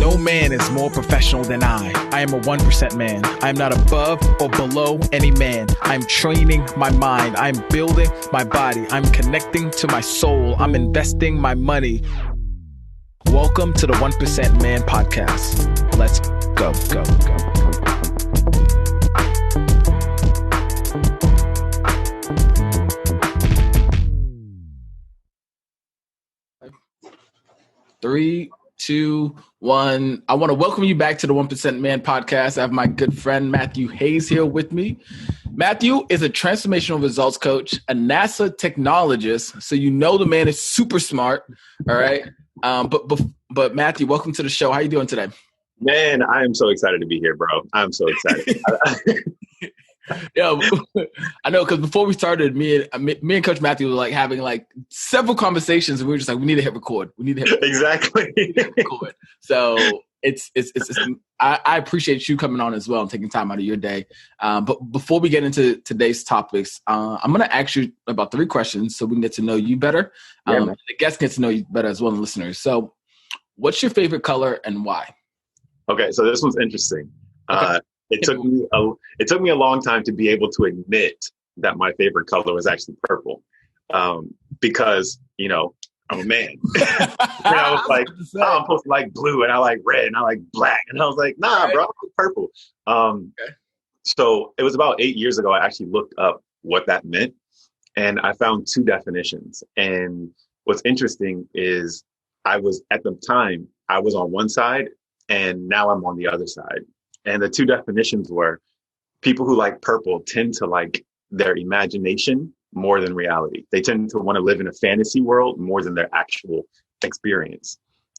No man is more professional than I. I am a 1% man. I am not above or below any man. I'm training my mind. I'm building my body. I'm connecting to my soul. I'm investing my money. Welcome to the 1% Man Podcast. Let's go. 3, 2, 1. I want to welcome you back to the 1% Man Podcast. I have my good friend Matthew Hayes here with me. Matthew is a transformational results coach, a NASA technologist, so you know the man is super smart. All right, but Matthew, welcome to the show. How you doing today? Man, I am so excited to be here, bro. I'm so excited. Yeah, I know, because before we started, me and Coach Matthew were like having like several conversations, and we were just like, we need to hit record. Exactly. Record. So it's I appreciate you coming on as well and taking time out of your day. But before we get into today's topics, I'm going to ask you about 3 questions so we can get to know you better. The guests get to know you better as well, and listeners. So, what's your favorite color and why? Okay, so this one's interesting. Okay. It took me a long time to be able to admit that my favorite color was actually purple, because I'm a man. And I was like, I'm supposed to like blue, and I like red, and I like black, and I was like, nah, bro, I like purple. So it was about 8 years ago. I actually looked up what that meant, and I found 2 definitions. And what's interesting is I was on one side, and now I'm on the other side. And the 2 definitions were people who like purple tend to like their imagination more than reality. They tend to want to live in a fantasy world more than their actual experience.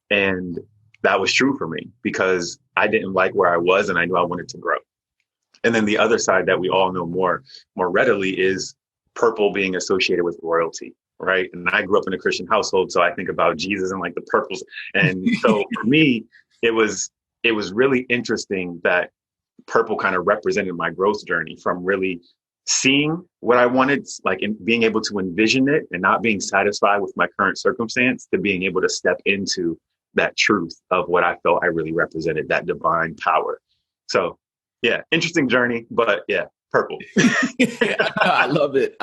And that was true for me because I didn't like where I was and I knew I wanted to grow. And then the other side that we all know more readily is purple being associated with royalty, right? And I grew up in a Christian household, so I think about Jesus and like the purples. And so for me, it was really interesting that purple kind of represented my growth journey from really seeing what I wanted, like in being able to envision it and not being satisfied with my current circumstance, to being able to step into that truth of what I felt I really represented, that divine power. So yeah, interesting journey, but yeah, purple. I love it.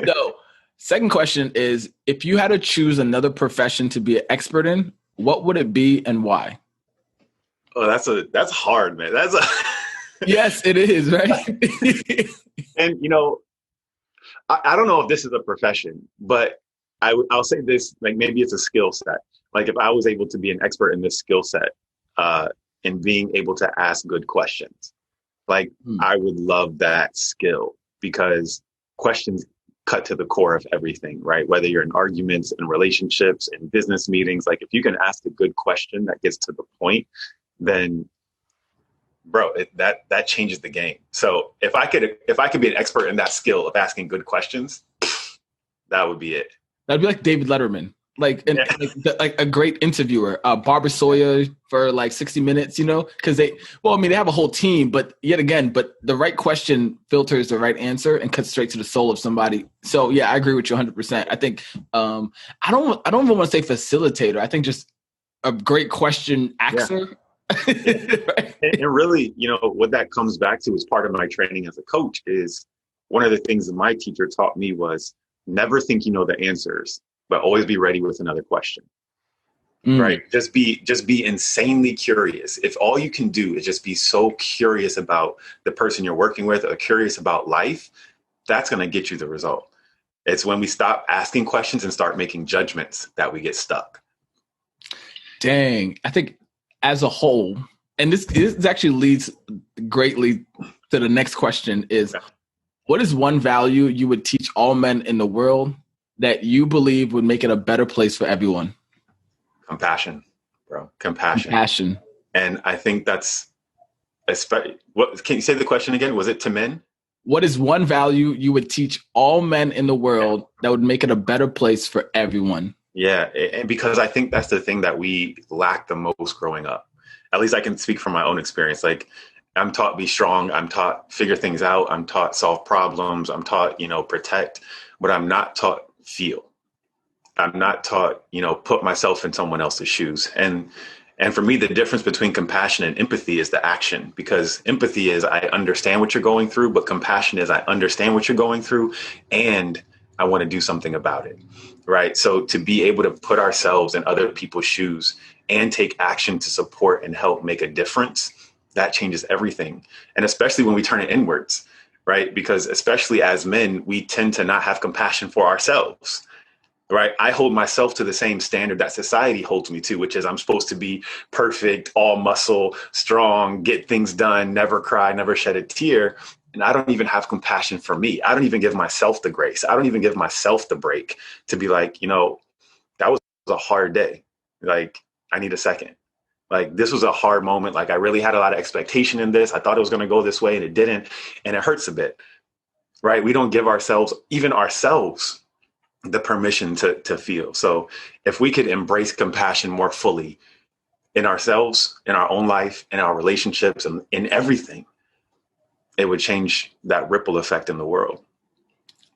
So, second question is, if you had to choose another profession to be an expert in, what would it be and why? Oh, that's hard, man. Yes, it is, right? And I don't know if this is a profession, but I'll say this, like maybe it's a skill set. Like if I was able to be an expert in this skill set, in being able to ask good questions, like I would love that skill, because questions cut to the core of everything, right? Whether you're in arguments and relationships and business meetings, like if you can ask a good question that gets to the point, then bro, that changes the game. So if I could be an expert in that skill of asking good questions, that would be it. That'd be like David Letterman, like a great interviewer, Barbara Sawyer for like 60 Minutes, because they have a whole team, but the right question filters the right answer and cuts straight to the soul of somebody. So yeah, I agree with you 100%. I think I don't even want to say facilitator. I think just a great question axer. Yeah. Right. And really, what that comes back to as part of my training as a coach is one of the things that my teacher taught me was never think you know the answers, but always be ready with another question. Right. Just be insanely curious. If all you can do is just be so curious about the person you're working with or curious about life, that's going to get you the result. It's when we stop asking questions and start making judgments that we get stuck. Dang. I think as a whole, and this actually leads greatly to the next question is, what is one value you would teach all men in the world that you believe would make it a better place for everyone? Compassion, bro. Compassion. And I think that's what, can you say the question again? Was it to men? What is one value you would teach all men in the world that would make it a better place for everyone? Yeah, and because I think that's the thing that we lack the most growing up. At least I can speak from my own experience. Like I'm taught be strong. I'm taught figure things out. I'm taught solve problems. I'm taught, protect, but I'm not taught feel. I'm not taught, put myself in someone else's shoes. And And for me, the difference between compassion and empathy is the action, because empathy is I understand what you're going through, but compassion is I understand what you're going through and I want to do something about it. Right. So to be able to put ourselves in other people's shoes and take action to support and help make a difference, that changes everything. And especially when we turn it inwards. Right. Because especially as men, we tend to not have compassion for ourselves. Right. I hold myself to the same standard that society holds me to, which is I'm supposed to be perfect, all muscle, strong, get things done, never cry, never shed a tear. And I don't even have compassion for me. I don't even give myself the grace. I don't even give myself the break to be like, that was a hard day. Like, I need a second. Like, this was a hard moment. Like, I really had a lot of expectation in this. I thought it was going to go this way and it didn't. And it hurts a bit. Right. We don't give ourselves, even ourselves, the permission to feel. So if we could embrace compassion more fully in ourselves, in our own life, in our relationships, and in everything, it would change that ripple effect in the world.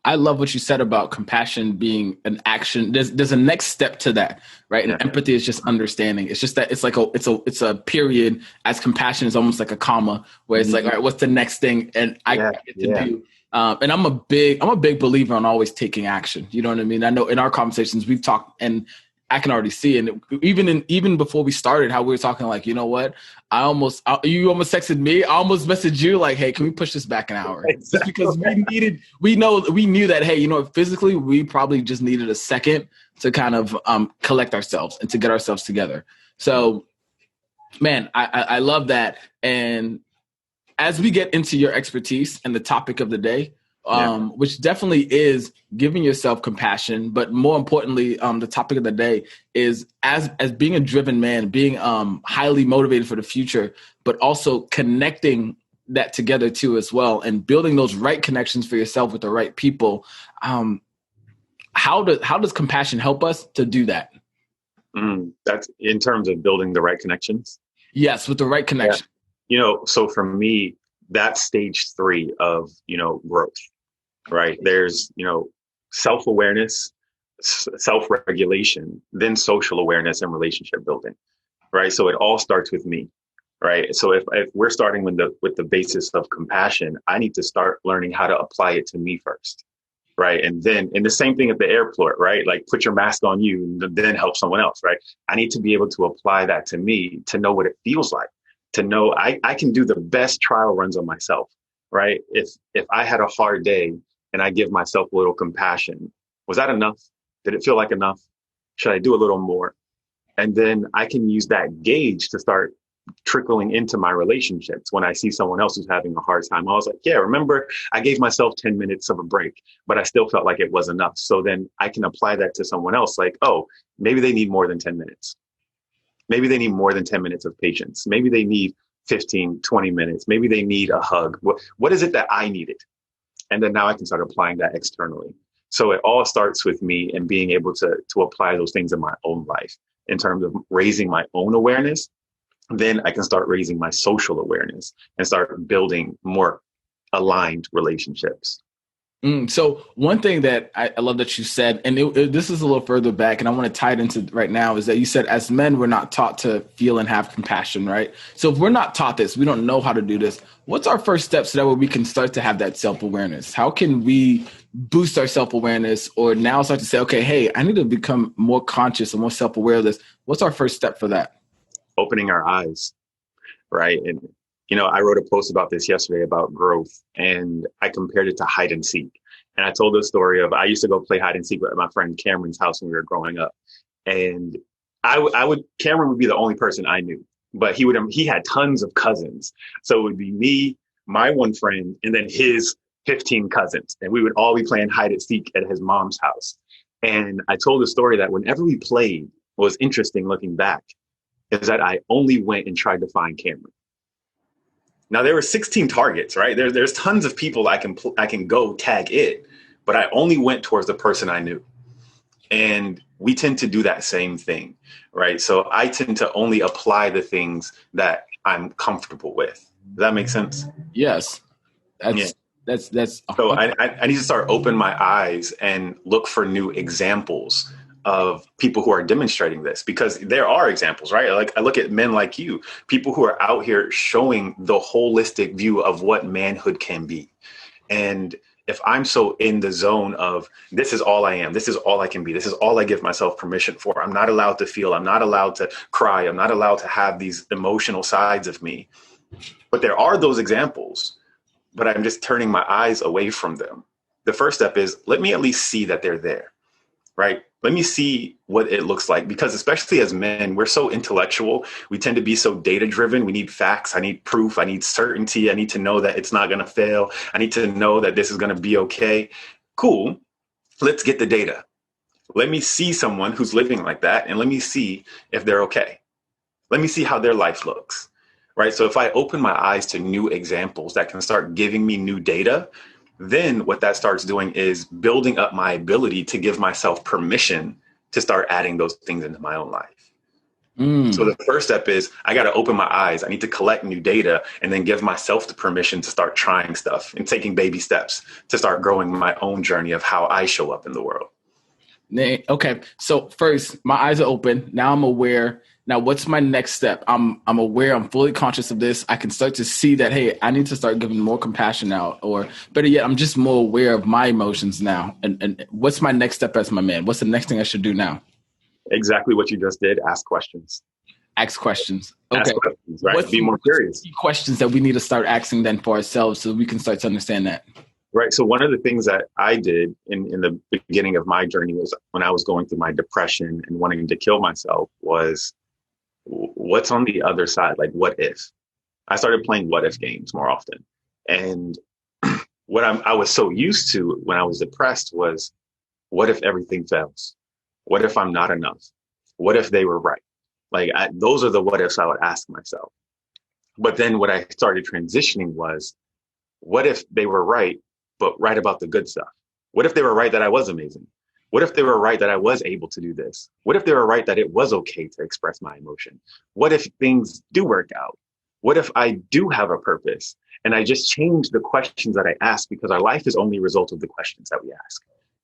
I love what you said about compassion being an action. There's a next step to that, right? And empathy is just understanding. It's just that it's like it's a period, as compassion is almost like a comma, where it's like, all right, what's the next thing? And I get to do. And I'm a big believer on always taking action. You know what I mean? I know in our conversations we've talked, and I can already see, and even before we started, how we were talking, like, you know what? You almost texted me. I almost messaged you like, hey, can we push this back an hour? Exactly. Just because we knew that, hey, physically we probably just needed a second to kind of collect ourselves and to get ourselves together. So, man, I love that. And as we get into your expertise and the topic of the day, which definitely is giving yourself compassion, but more importantly, the topic of the day is as being a driven man, being highly motivated for the future, but also connecting that together too as well, and building those right connections for yourself with the right people. How does compassion help us to do that? That's in terms of building the right connections. Yes, with the right connection. Yeah. So for me, that's stage 3 of, growth, right? There's, self-awareness, self-regulation, then social awareness and relationship building, right? So it all starts with me, right? So if we're starting with the basis of compassion, I need to start learning how to apply it to me first, right? And the same thing at the airport, right? Like, put your mask on you and then help someone else, right? I need to be able to apply that to me to know what it feels like. To know I can do the best trial runs on myself, right? If I had a hard day and I give myself a little compassion, was that enough? Did it feel like enough? Should I do a little more? And then I can use that gauge to start trickling into my relationships. When I see someone else who's having a hard time, I was like, yeah, remember, I gave myself 10 minutes of a break, but I still felt like it was enough. So then I can apply that to someone else. Like, oh, maybe they need more than 10 minutes. Maybe they need more than 10 minutes of patience. Maybe they need 15, 20 minutes. Maybe they need a hug. What is it that I needed? And then now I can start applying that externally. So it all starts with me and being able to apply those things in my own life in terms of raising my own awareness. Then I can start raising my social awareness and start building more aligned relationships. So one thing that I love that you said, and this is a little further back, and I want to tie it into right now, is that you said as men, we're not taught to feel and have compassion, right? So if we're not taught this, we don't know how to do this. What's our first step so that way we can start to have that self-awareness? How can we boost our self-awareness, or now start to say, okay, hey, I need to become more conscious and more self-aware of this? What's our first step for that? Opening our eyes, right? And I wrote a post about this yesterday about growth, and I compared it to hide and seek. And I told the story of I used to go play hide and seek at my friend Cameron's house when we were growing up. And Cameron would be the only person I knew, but he had tons of cousins. So it would be me, my one friend, and then his 15 cousins. And we would all be playing hide and seek at his mom's house. And I told the story that whenever we played, what was interesting looking back is that I only went and tried to find Cameron. Now there were 16 targets, right? There's tons of people I can go tag it, but I only went towards the person I knew. And we tend to do that same thing, right? So I tend to only apply the things that I'm comfortable with. Does that make sense? Yes. That's so I need to start open my eyes and look for new examples of people who are demonstrating this, because there are examples, right? Like I look at men like you, people who are out here showing the holistic view of what manhood can be. And if I'm so in the zone of this is all I am, this is all I can be, this is all I give myself permission for, I'm not allowed to feel, I'm not allowed to cry, I'm not allowed to have these emotional sides of me. But there are those examples, but I'm just turning my eyes away from them. The first step is let me at least see that they're there, right? Let me see what it looks like, because especially as men, we're so intellectual. We tend to be so data driven. We need facts. I need proof. I need certainty. I need to know that it's not going to fail. I need to know that this is going to be okay. Cool. Let's get the data. Let me see someone who's living like that, and let me see if they're okay. Let me see how their life looks, right? So if I open my eyes to new examples that can start giving me new data, then what that starts doing is building up my ability to give myself permission to start adding those things into my own life. So the first step is I got to open my eyes. I need to collect new data and then give myself the permission to start trying stuff and taking baby steps to start growing my own journey of how I show up in the world. Okay. So first, my eyes are open. Now I'm aware. Now, what's my next step? I'm aware. I'm fully conscious of this. I can start to see that, hey, I need to start giving more compassion out, or better yet, I'm just more aware of my emotions now. And what's my next step as my man? What's the next thing I should do now? Exactly what you just did. Ask questions. Ask questions. Okay. Ask questions, right? Be more curious. Questions that we need to start asking then for ourselves so we can start to understand that. Right. So one of the things that I did in the beginning of my journey was when I was going through my depression and wanting to kill myself was, what's on the other side? Like, what if? I started playing what if games more often. And what I was so used to when I was depressed was, what if everything fails? What if I'm not enough? What if they were right? Like, those are the what ifs I would ask myself. But then what I started transitioning was, what if they were right, but right about the good stuff? What if they were right that I was amazing? What if they were right that I was able to do this? What if they were right that it was okay to express my emotion? What if things do work out? What if I do have a purpose? And I just changed the questions that I ask, because our life is only a result of the questions that we ask,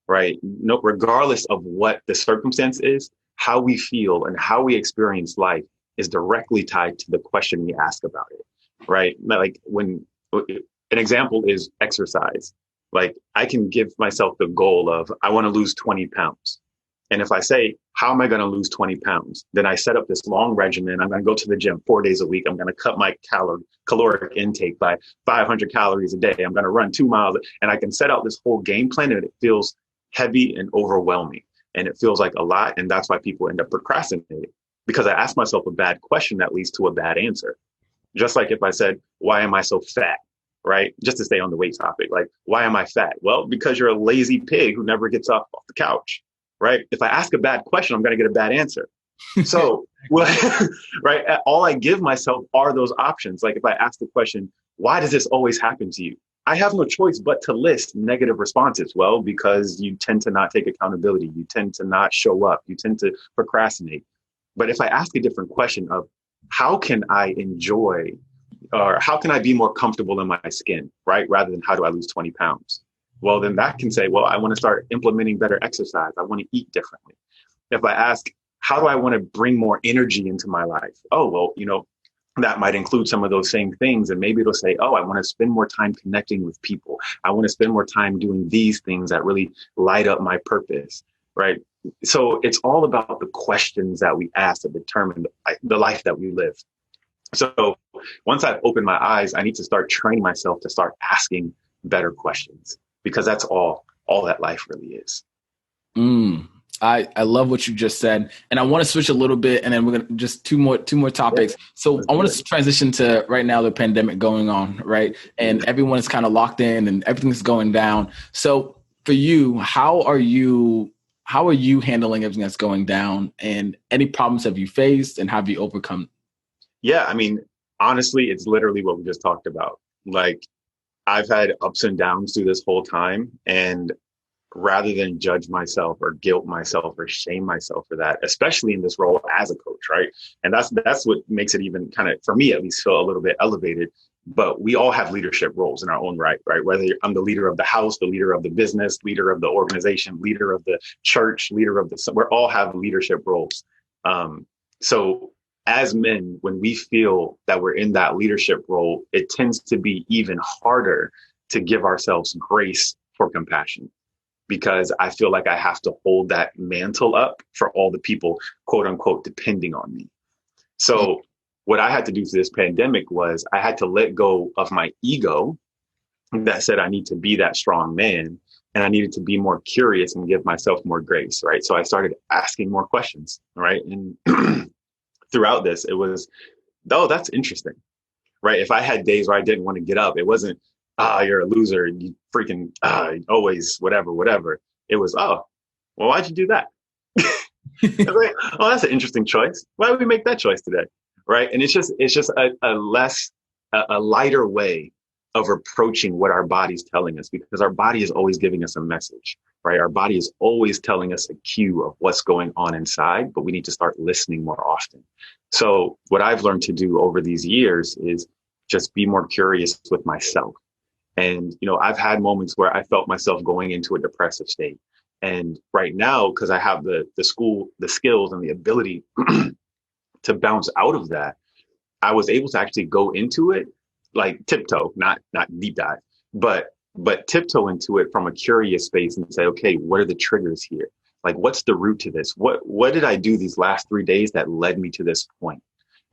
right? No, regardless of what the circumstance is, how we feel and how we experience life is directly tied to the question we ask about it, right? Like when an example is exercise. Like I can give myself the goal of, I want to lose 20 pounds. And if I say, how am I going to lose 20 pounds? Then I set up this long regimen. I'm going to go to the gym 4 days a week. I'm going to cut my caloric intake by 500 calories a day. I'm going to run 2 miles. And I can set out this whole game plan, and it feels heavy and overwhelming. And it feels like a lot. And that's why people end up procrastinating, because I asked myself a bad question that leads to a bad answer. Just like if I said, why am I so fat? Right? Just to stay on the weight topic. Like, why am I fat? Well, because you're a lazy pig who never gets off the couch. Right? If I ask a bad question, I'm going to get a bad answer. So, right? All I give myself are those options. Like if I ask the question, why does this always happen to you? I have no choice but to list negative responses. Well, because you tend to not take accountability. You tend to not show up. You tend to procrastinate. But if I ask a different question of, how can I enjoy, or how can I be more comfortable in my skin, right? Rather than how do I lose 20 pounds? Well, then that can say, well, I want to start implementing better exercise. I want to eat differently. If I ask, how do I want to bring more energy into my life? Oh, well, that might include some of those same things. And maybe it'll say, oh, I want to spend more time connecting with people. I want to spend more time doing these things that really light up my purpose, right? So it's all about the questions that we ask that determine the life that we live. So once I've opened my eyes, I need to start training myself to start asking better questions, because that's all that life really is. I love what you just said. And I want to switch a little bit, and then we're going to just two more topics. Yeah, so I want to transition to right now, the pandemic going on, right? And everyone is kind of locked in and everything's going down. So for you, how are you handling everything that's going down, and any problems have you faced and have you overcome? Yeah, I mean, honestly, it's literally what we just talked about. Like, I've had ups and downs through this whole time, and rather than judge myself or guilt myself or shame myself for that, especially in this role as a coach, right? And that's what makes it even kind of, for me at least, feel a little bit elevated, but we all have leadership roles in our own right? Whether I'm the leader of the house, the leader of the business, leader of the organization, leader of the church, leader of we all have leadership roles. So as men, when we feel that we're in that leadership role, it tends to be even harder to give ourselves grace for compassion, because I feel like I have to hold that mantle up for all the people, quote unquote, depending on me. So what I had to do through this pandemic was I had to let go of my ego that said I need to be that strong man, and I needed to be more curious and give myself more grace, right? So I started asking more questions, right? And throughout this, it was, oh, that's interesting, right? If I had days where I didn't want to get up, it wasn't, you're a loser, you freaking always whatever. It was, oh, well, why'd you do that? Like, oh, that's an interesting choice. Why did we make that choice today? Right. And it's just a lighter way of approaching what our body's telling us, because our body is always giving us a message, right? Our body is always telling us a cue of what's going on inside, but we need to start listening more often. So what I've learned to do over these years is just be more curious with myself. And, I've had moments where I felt myself going into a depressive state. And right now, because I have the skills and the ability to bounce out of that, I was able to actually go into it like tiptoe, not deep dive, but tiptoe into it from a curious space and say, okay, what are the triggers here? Like, what's the root to this? What did I do these last 3 days that led me to this point?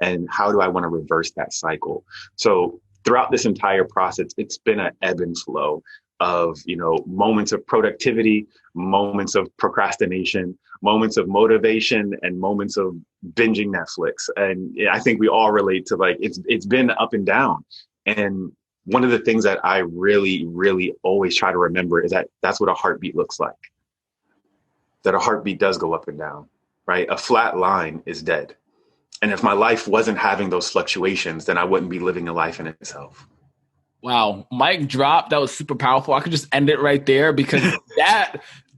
And how do I want to reverse that cycle? So throughout this entire process, it's been an ebb and flow of, moments of productivity, moments of procrastination, moments of motivation, and moments of binging Netflix. And I think we all relate to, like, it's been up and down. And one of the things that I really, really always try to remember is that that's what a heartbeat looks like. That a heartbeat does go up and down, right? A flat line is dead. And if my life wasn't having those fluctuations, then I wouldn't be living a life in itself. Wow. Mic drop. That was super powerful. I could just end it right there, because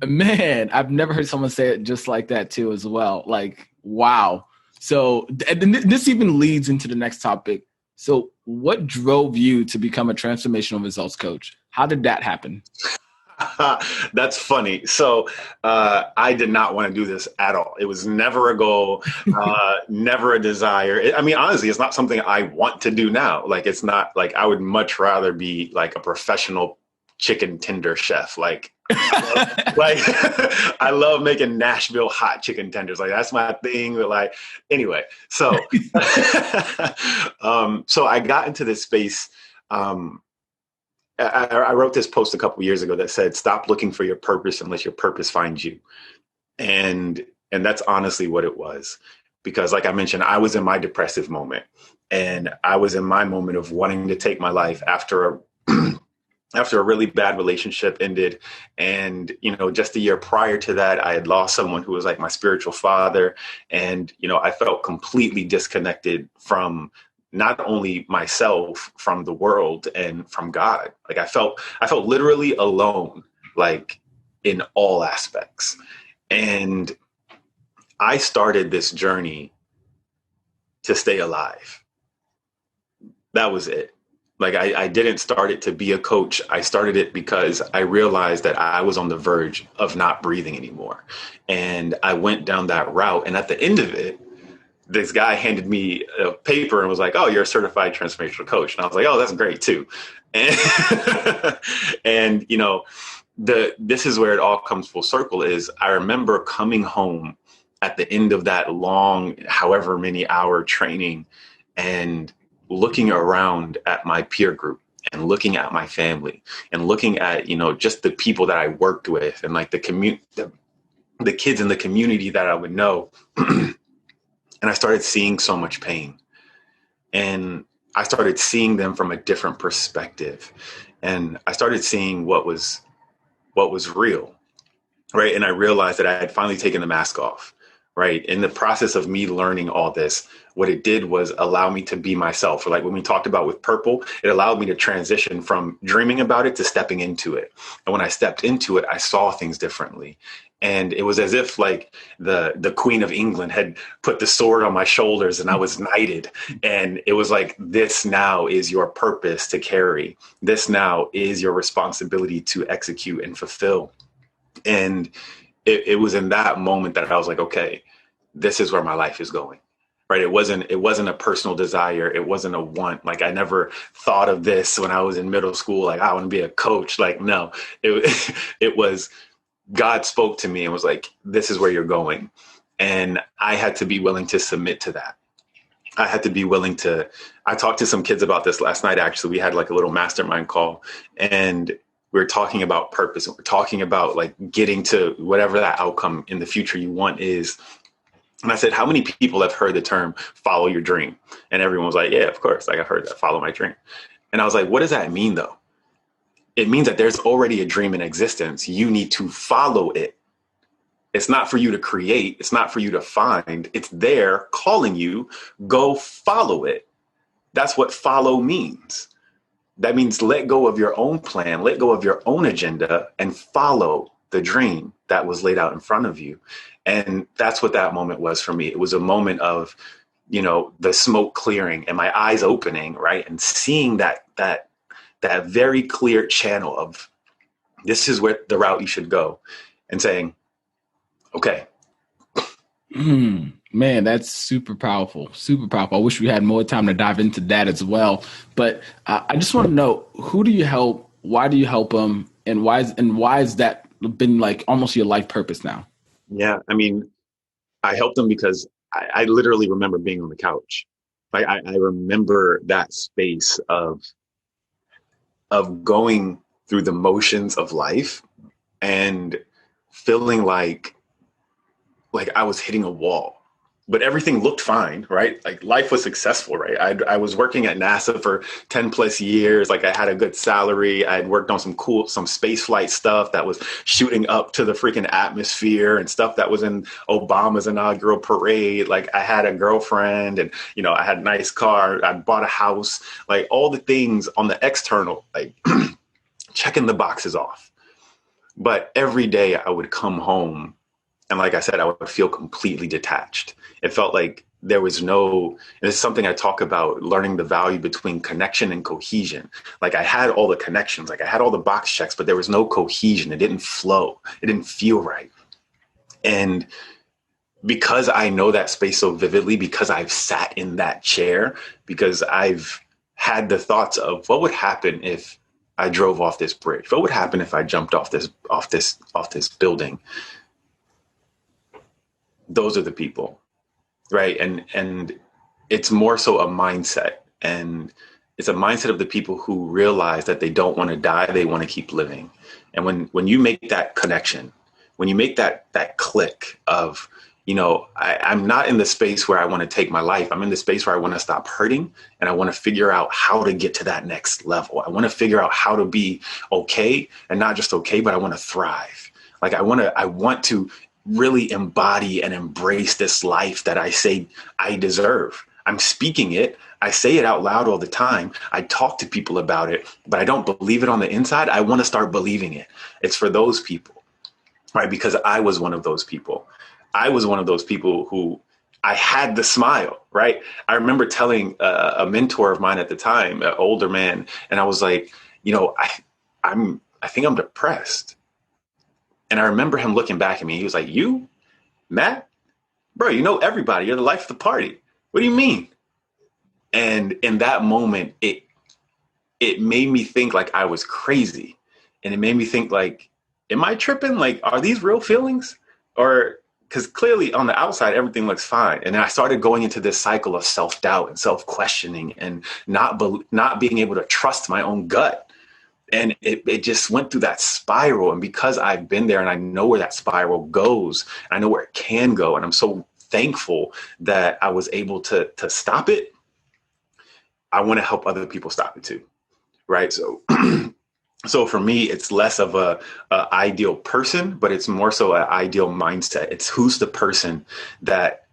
man, I've never heard someone say it just like that too as well. Like, wow. So and this even leads into the next topic. So what drove you to become a transformational results coach? How did that happen? That's funny. So I did not want to do this at all. It was never a goal, never a desire. Honestly, it's not something I want to do now. Like, it's not like I would much rather be like a professional chicken tender chef. Like, I love making Nashville hot chicken tenders. Like, that's my thing. But like, anyway, so so I got into this space. I wrote this post a couple of years ago that said, stop looking for your purpose unless your purpose finds you. And that's honestly what it was. Because like I mentioned, I was in my depressive moment, and I was in my moment of wanting to take my life after a really bad relationship ended. And, just a year prior to that, I had lost someone who was like my spiritual father. And, I felt completely disconnected from not only myself, from the world and from God. Like, I felt literally alone, like, in all aspects. And I started this journey to stay alive. That was it. Like, I didn't start it to be a coach. I started it because I realized that I was on the verge of not breathing anymore. And I went down that route. And at the end of it, this guy handed me a paper and was like, oh, you're a certified transformational coach. And I was like, oh, that's great too. And, and this is where it all comes full circle. Is I remember coming home at the end of that long, however many hour training, and looking around at my peer group and looking at my family and looking at, just the people that I worked with and like the kids in the community that I would know. And I started seeing so much pain, and I started seeing them from a different perspective. And I started seeing what was real. Right. And I realized that I had finally taken the mask off. Right. In the process of me learning all this, what it did was allow me to be myself. Or like when we talked about with Purple, it allowed me to transition from dreaming about it to stepping into it. And when I stepped into it, I saw things differently. And it was as if like the Queen of England had put the sword on my shoulders and I was knighted. And it was like, this now is your purpose to carry. This now is your responsibility to execute and fulfill. And it was in that moment that I was like, okay, this is where my life is going. Right. It wasn't a personal desire. It wasn't a want. Like, I never thought of this when I was in middle school. Like, I want to be a coach. Like, no, it was, God spoke to me and was like, this is where you're going. And I had to be willing to submit to that. I had to be willing to, I talked to some kids about this last night. Actually, we had like a little mastermind call, and we were talking about purpose, and we're talking about like getting to whatever that outcome in the future you want is. And I said, how many people have heard the term follow your dream? And everyone was like, yeah, of course. Like, I've heard that, follow my dream. And I was like, what does that mean though? It means that there's already a dream in existence. You need to follow it. It's not for you to create. It's not for you to find. It's there calling you. Go follow it. That's what follow means. That means let go of your own plan, let go of your own agenda, and follow the dream that was laid out in front of you. And that's what that moment was for me. It was a moment of, the smoke clearing and my eyes opening, right? And seeing that very clear channel of, this is where the route you should go, and saying, okay. Man, that's super powerful. Super powerful. I wish we had more time to dive into that as well. But I just want to know, who do you help? Why do you help them? And why is that been like almost your life purpose now? Yeah. I mean, I help them because I literally remember being on the couch. Like, I remember that space of going through the motions of life and feeling like I was hitting a wall, but everything looked fine, right? Like, life was successful, right? I was working at NASA for 10 plus years. Like, I had a good salary. I had worked on some space flight stuff that was shooting up to the freaking atmosphere, and stuff that was in Obama's inaugural parade. Like, I had a girlfriend, and, I had a nice car. I bought a house, like all the things on the external, like checking the boxes off. But every day I would come home, and like I said, I would feel completely detached. It felt like there was and it's something I talk about, learning the value between connection and cohesion. Like, I had all the connections, like I had all the box checks, but there was no cohesion. It didn't flow. It didn't feel right. And because I know that space so vividly, because I've sat in that chair, because I've had the thoughts of, what would happen if I drove off this bridge? What would happen if I jumped off this building? Those are the people, right? And it's more so a mindset, and it's a mindset of the people who realize that they don't want to die. They want to keep living. And when you make that connection, when you make that click of, I'm not in the space where I want to take my life. I'm in the space where I want to stop hurting, and I want to figure out how to get to that next level. I want to figure out how to be okay, and not just okay, but I want to thrive. Like, I want to really embody and embrace this life that I say I deserve. I'm speaking it. I say it out loud all the time. I talk to people about it, but I don't believe it on the inside. I want to start believing it. It's for those people, right? Because I was one of those people. I was one of those people who I had the smile, right? I remember telling a mentor of mine at the time, an older man, and I was like, I think I'm depressed. And I remember him looking back at me. He was like, you, Matt, bro, everybody. You're the life of the party. What do you mean? And in that moment, it made me think like I was crazy. And it made me think like, am I tripping? Like, are these real feelings? Or, because clearly on the outside, everything looks fine. And then I started going into this cycle of self-doubt and self-questioning, and not being able to trust my own gut. And it just went through that spiral. And because I've been there and I know where that spiral goes, I know where it can go. And I'm so thankful that I was able to stop it. I want to help other people stop it too. Right. So, so for me, it's less of a ideal person, but it's more so an ideal mindset. It's who's the person that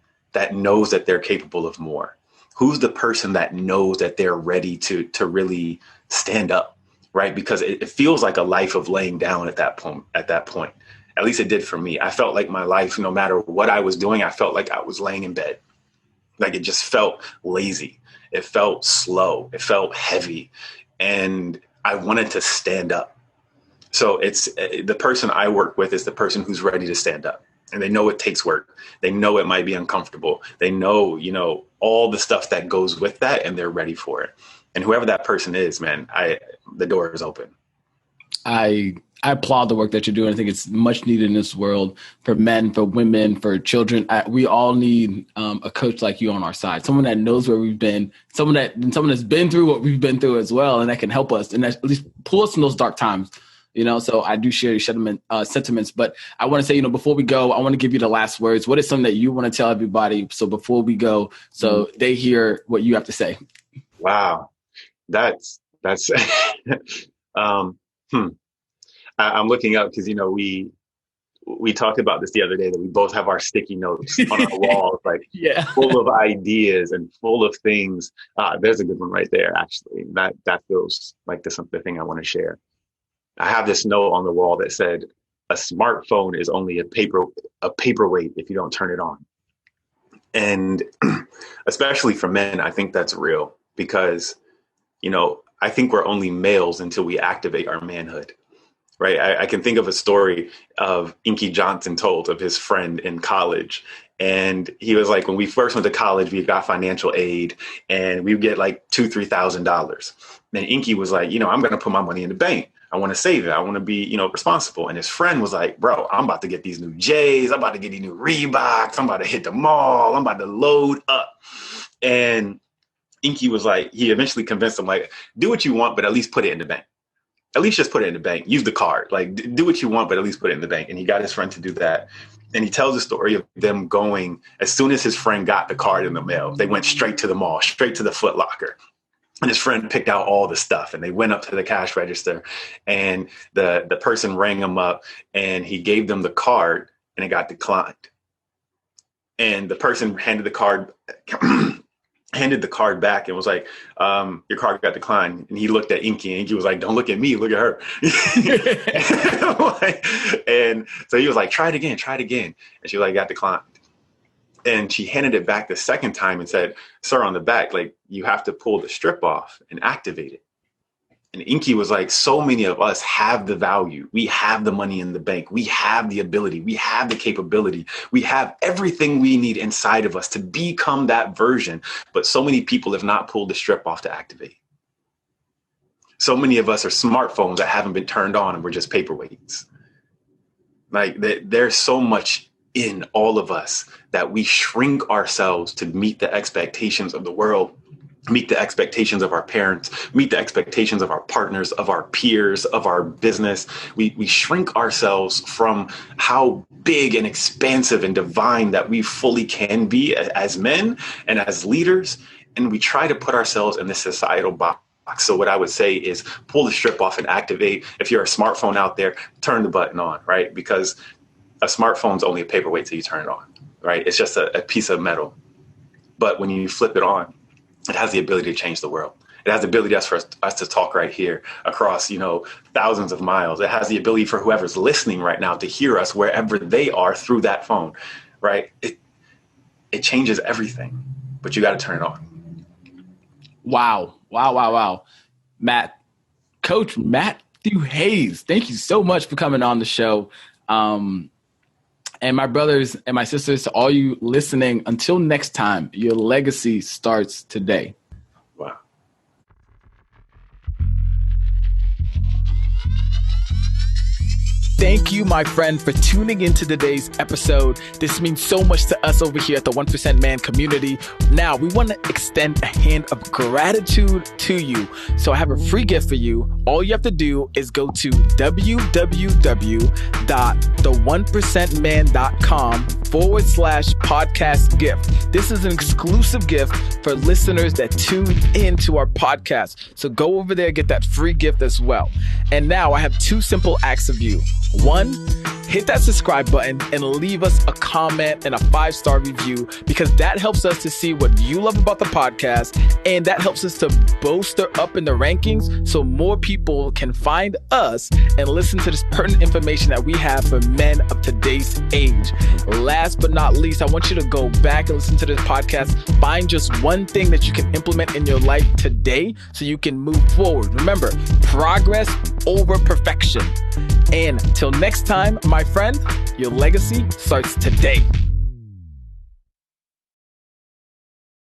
knows that they're capable of more. Who's the person that knows that they're ready to really stand up. Right. Because it feels like a life of laying down at that point. At At least it did for me. I felt like my life, no matter what I was doing, I felt like I was laying in bed. Like it just felt lazy. It felt slow. It felt heavy. And I wanted to stand up. So it's the person I work with is the person who's ready to stand up. And they know it takes work. They know it might be uncomfortable. They know, all the stuff that goes with that, and they're ready for it. And whoever that person is, man, the door is open. I applaud the work that you're doing. I think it's much needed in this world for men, for women, for children. We all need a coach like you on our side, someone that knows where we've been, someone that's been through what we've been through as well, and that can help us and at least pull us in those dark times. So I do share your sentiments, but I want to say, before we go, I want to give you the last words. What is something that you want to tell everybody? So before we go, so they hear what you have to say. Wow. That's, I'm looking up because, we talked about this the other day that we both have our sticky notes on our walls, like full of ideas and full of things. There's a good one right there. Actually, that feels like the thing I want to share. I have this note on the wall that said, a smartphone is only a paperweight if you don't turn it on. And especially for men, I think that's real because, I think we're only males until we activate our manhood, right? I can think of a story of Inky Johnson told of his friend in college. And he was like, when we first went to college, we got financial aid and we would get like $2,000, $3,000. Then Inky was like, I'm going to put my money in the bank. I want to save it. I want to be, responsible. And his friend was like, bro, I'm about to get these new J's. I'm about to get these new Reeboks. I'm about to hit the mall. I'm about to load up. And Inky was like, he eventually convinced him, like, do what you want, but at least put it in the bank. At least just put it in the bank. Use the card. Like, do what you want, but at least put it in the bank. And he got his friend to do that. And he tells the story of them going, as soon as his friend got the card in the mail, they went straight to the mall, straight to the Foot Locker. And his friend picked out all the stuff and they went up to the cash register and the person rang him up and he gave them the card and it got declined. And the person handed the card back and was like, your card got declined. And he looked at Inky and Inky was like, don't look at me, look at her. And so he was like, try it again. And she was like, got declined. And she handed it back the second time and said, sir, on the back, like you have to pull the strip off and activate it. And Inky was like, so many of us have the value. We have the money in the bank. We have the ability. We have the capability. We have everything we need inside of us to become that version. But so many people have not pulled the strip off to activate. So many of us are smartphones that haven't been turned on and we're just paperweights. Like there's so much in all of us that we shrink ourselves to meet the expectations of the world, meet the expectations of our parents, meet the expectations of our partners, of our peers, of our business. We shrink ourselves from how big and expansive and divine that we fully can be as men and as leaders. And we try to put ourselves in this societal box. So what I would say is pull the strip off and activate. If you're a smartphone out there, turn the button on, right? Because a smartphone's only a paperweight till you turn it on, right? It's just a piece of metal. But when you flip it on, it has the ability to change the world. It has the ability for us to talk right here across, thousands of miles. It has the ability for whoever's listening right now to hear us wherever they are through that phone, right? It changes everything, but you got to turn it on. Wow. Coach Matthew Hayes, thank you so much for coming on the show. And my brothers and my sisters, to all you listening, until next time, your legacy starts today. Wow. Thank you, my friend, for tuning into today's episode. This means so much to us over here at the 1% Man community. Now, we want to extend a hand of gratitude to you. So I have a free gift for you. All you have to do is go to www.the1percentman.com/podcast gift. This is an exclusive gift for listeners that tune into our podcast. So go over there, get that free gift as well. And now I have two simple acts of you. One, hit that subscribe button and leave us a comment and a 5-star review, because that helps us to see what you love about the podcast, and that helps us to bolster up in the rankings so more people can find us and listen to this pertinent information that we have for men of today's age. Last but not least, I want you to go back and listen to this podcast. Find just one thing that you can implement in your life today so you can move forward. Remember, progress over perfection. And till next time, my friend, your legacy starts today.